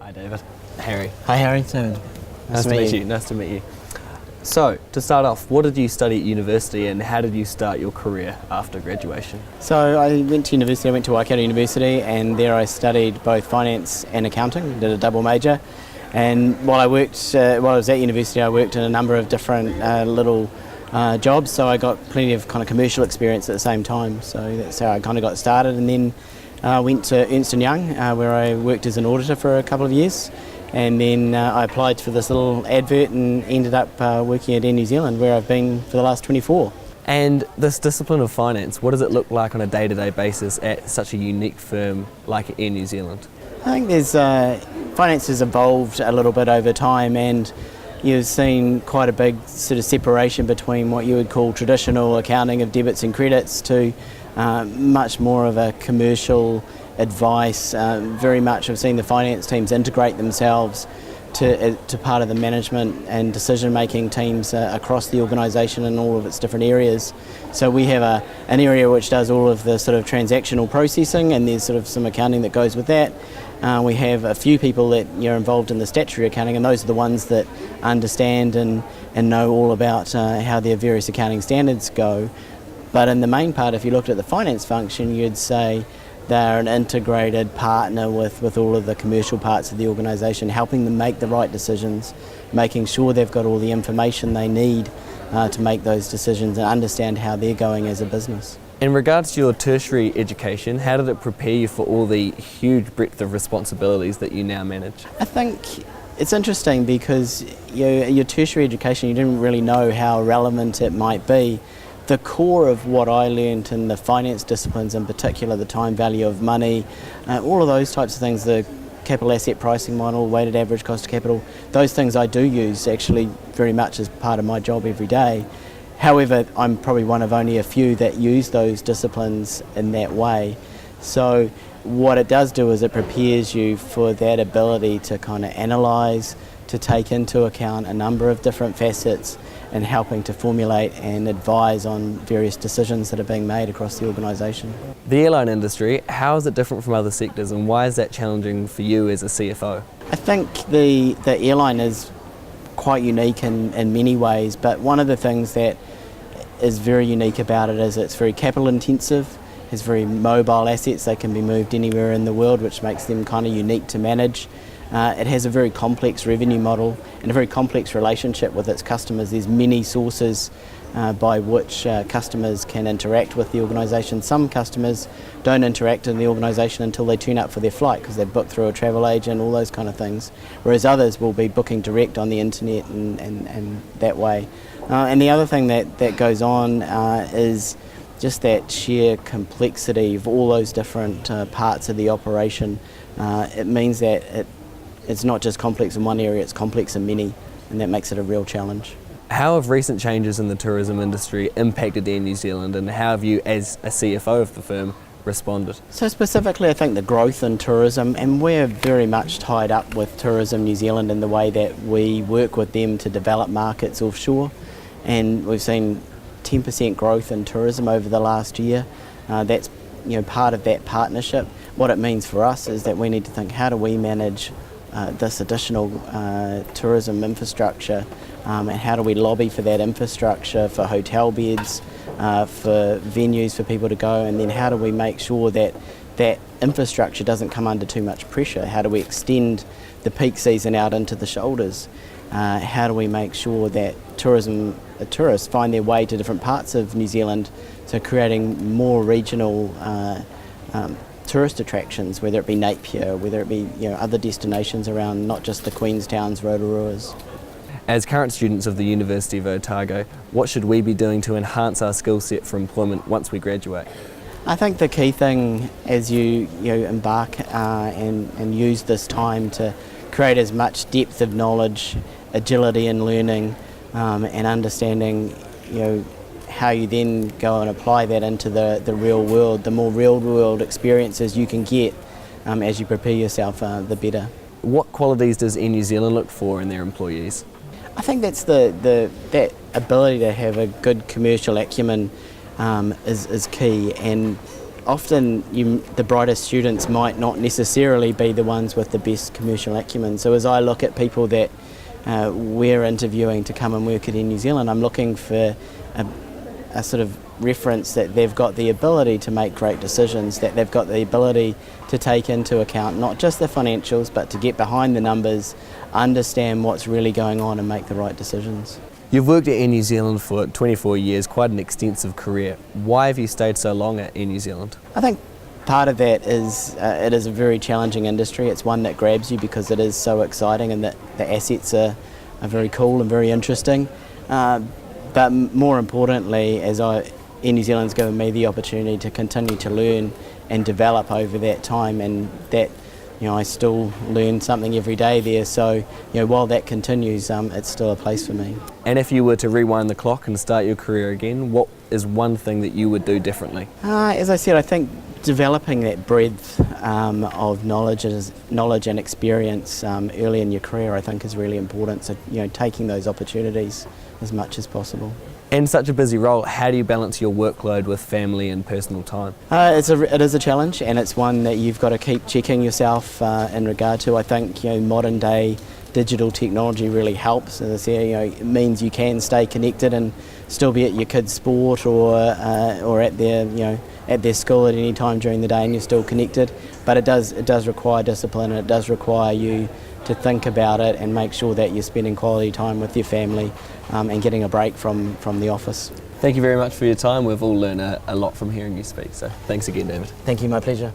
Hi David. Harry. Hi Harry, so Nice to meet you. Nice to meet you. So, to start off, what did you study at university and how did you start your career after graduation? So I went to university, I went to Waikato University, and there I studied both finance and accounting, did a double major. And while I was at university, I worked in a number of different little jobs, so I got plenty of kind of commercial experience at the same time. So that's how I kind of got started, and then went to Ernst & Young, where I worked as an auditor for a couple of years. And then I applied for this little advert and ended up working at Air New Zealand, where I've been for the last 24. And this discipline of finance, what does it look like on a day-to-day basis at such a unique firm like Air New Zealand? I think finance has evolved a little bit over time, and you've seen quite a big sort of separation between what you would call traditional accounting of debits and credits to much more of a commercial advice. Very much I've seen the finance teams integrate themselves to part of the management and decision making teams across the organisation in all of its different areas. So we have an area which does all of the sort of transactional processing, and there's sort of some accounting that goes with that. We have a few people that are involved in the statutory accounting, and those are the ones that understand and know all about how their various accounting standards go. But in the main part, if you looked at the finance function, you'd say they're an integrated partner with all of the commercial parts of the organisation, helping them make the right decisions, making sure they've got all the information they need to make those decisions and understand how they're going as a business. In regards to your tertiary education, how did it prepare you for all the huge breadth of responsibilities that you now manage? I think it's interesting because your tertiary education, you didn't really know how relevant it might be. The core of what I learned in the finance disciplines, in particular the time value of money, all of those types of things, the capital asset pricing model, weighted average cost of capital, those things I do use actually very much as part of my job every day. However, I'm probably one of only a few that use those disciplines in that way. So what it does do is it prepares you for that ability to kind of analyse, to take into account a number of different facets and helping to formulate and advise on various decisions that are being made across the organisation. The airline industry, how is it different from other sectors and why is that challenging for you as a CFO? I think the airline is quite unique in many ways, but one of the things that is very unique about it is it's very capital intensive, has very mobile assets, they can be moved anywhere in the world, which makes them kind of unique to manage. It has a very complex revenue model and a very complex relationship with its customers. There's many sources by which customers can interact with the organisation. Some customers don't interact in the organisation until they turn up for their flight because they've booked through a travel agent, all those kind of things, whereas others will be booking direct on the internet and that way. And the other thing that goes on is just that sheer complexity of all those different parts of the operation. It means that it's not just complex in one area, it's complex in many, and that makes it a real challenge. How have recent changes in the tourism industry impacted Air New Zealand, and how have you as a CFO of the firm responded? So specifically I think the growth in tourism, and we're very much tied up with Tourism New Zealand in the way that we work with them to develop markets offshore, and we've seen 10% growth in tourism over the last year. That's part of that partnership. What it means for us is that we need to think, how do we manage this additional tourism infrastructure, and how do we lobby for that infrastructure, for hotel beds, for venues for people to go, and then how do we make sure that that infrastructure doesn't come under too much pressure? How do we extend the peak season out into the shoulders? How do we make sure that tourists find their way to different parts of New Zealand, so creating more regional tourist attractions, whether it be Napier, whether it be other destinations around, not just the Queenstowns, Rotoruas. As current students of the University of Otago, what should we be doing to enhance our skill set for employment once we graduate? I think the key thing as you embark and use this time to create as much depth of knowledge, agility in learning, and understanding how you then go and apply that into the real world. The more real world experiences you can get as you prepare yourself, the better. What qualities does Air New Zealand look for in their employees? I think that's that ability to have a good commercial acumen is key, and often the brightest students might not necessarily be the ones with the best commercial acumen. So as I look at people that we're interviewing to come and work at Air New Zealand, I'm looking for a sort of reference that they've got the ability to make great decisions, that they've got the ability to take into account not just the financials, but to get behind the numbers, understand what's really going on and make the right decisions. You've worked at Air New Zealand for 24 years, quite an extensive career. Why have you stayed so long at Air New Zealand? I think part of that is it is a very challenging industry. It's one that grabs you because it is so exciting and that the assets are very cool and very interesting. But more importantly, Air New Zealand's given me the opportunity to continue to learn and develop over that time, and that I still learn something every day there. So while that continues, it's still a place for me. And if you were to rewind the clock and start your career again, what is one thing that you would do differently? As I said, I think developing that breadth of knowledge and experience early in your career, I think, is really important. So taking those opportunities as much as possible. In such a busy role, how do you balance your workload with family and personal time? It is a challenge, and it's one that you've got to keep checking yourself in regard to. I think modern day digital technology really helps. As I say, it means you can stay connected and still be at your kids' sport or at their school at any time during the day, and you're still connected. But it does require discipline, and it does require you to think about it and make sure that you're spending quality time with your family and getting a break from the office. Thank you very much for your time. We've all learned a lot from hearing you speak, so thanks again, David. Thank you, my pleasure.